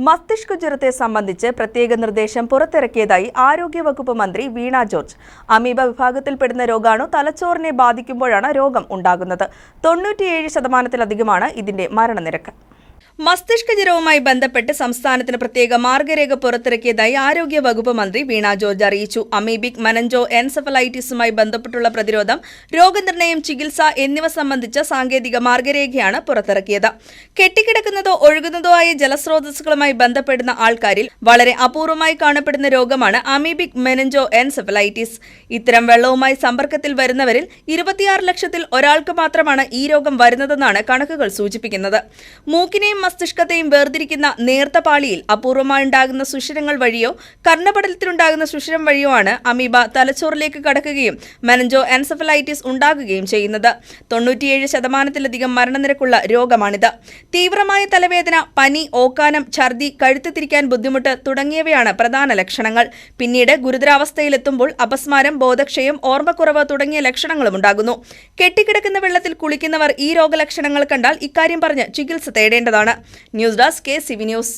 മസ്തിഷ്ക ജ്വരത്തെ സംബന്ധിച്ച് പ്രത്യേക നിർദ്ദേശം പുറത്തിറക്കിയതായി ആരോഗ്യവകുപ്പ് മന്ത്രി വീണ ജോർജ്. അമീബ വിഭാഗത്തിൽപ്പെടുന്ന രോഗാണു തലച്ചോറിനെ ബാധിക്കുമ്പോഴാണ് രോഗം ഉണ്ടാകുന്നത്. 97% ഇതിന്റെ മരണനിരക്ക്. മസ്തിഷ്ക ജ്വരവുമായി ബന്ധപ്പെട്ട് സംസ്ഥാനത്തിന് പ്രത്യേക മാർഗരേഖ പുറത്തിറക്കിയതായി ആരോഗ്യവകുപ്പ് മന്ത്രി വീണ ജോർജ് അറിയിച്ചു. അമീബിക് മെനഞ്ചോ എൻസെഫലൈറ്റിസുമായി ബന്ധപ്പെട്ടുള്ള പ്രതിരോധം, രോഗനിർണയം, ചികിത്സ എന്നിവ സംബന്ധിച്ച സാങ്കേതിക മാർഗരേഖയാണ് പുറത്തിറക്കിയത്. കെട്ടിക്കിടക്കുന്നതോ ഒഴുകുന്നതോ ആയ ജലസ്രോതസ്സുകളുമായി ബന്ധപ്പെടുന്ന ആൾക്കാരിൽ വളരെ അപൂർവമായി കാണപ്പെടുന്ന രോഗമാണ് അമീബിക് മെനഞ്ചോ എൻസെഫലൈറ്റിസ്. ഇത്തരം വെള്ളവുമായി സമ്പർക്കത്തിൽ വരുന്നവരിൽ 26 ലക്ഷത്തിൽ ഒരാൾക്ക് മാത്രമാണ് ഈ രോഗം വരുന്നതെന്നാണ് കണക്കുകൾ സൂചിപ്പിക്കുന്നത്. മൂക്കിനെയും മസ്തിഷ്കത്തെയും വേർതിരിക്കുന്ന നേർത്ത പാളിയിൽ അപൂർവമായുണ്ടാകുന്ന സുഷിരങ്ങൾ വഴിയോ കർണപടലത്തിലുണ്ടാകുന്ന സുഷിരം വഴിയോ ആണ് അമീബ തലച്ചോറിലേക്ക് കടക്കുകയും മെനഞ്ചോ എൻസെഫലൈറ്റിസ് ഉണ്ടാകുകയും ചെയ്യുന്നത്. 97% മരണനിരക്കുള്ള രോഗമാണിത്. തീവ്രമായ തലവേദന, പനി, ഓക്കാനം, ഛർദി, കഴുത്ത് തിരിക്കാൻ ബുദ്ധിമുട്ട് തുടങ്ങിയവയാണ് പ്രധാന ലക്ഷണങ്ങൾ. പിന്നീട് ഗുരുതരാവസ്ഥയിലെത്തുമ്പോൾ അപസ്മാരം, ബോധക്ഷയം, ഓർമ്മക്കുറവ് തുടങ്ങിയ ലക്ഷണങ്ങളും ഉണ്ടാകുന്നു. കെട്ടിക്കിടക്കുന്ന വെള്ളത്തിൽ കുളിക്കുന്നവർ ഈ രോഗലക്ഷണങ്ങൾ കണ്ടാൽ ഇക്കാര്യം പറഞ്ഞ് ചികിത്സ തേടേണ്ടതാണ്. News desk KCV news.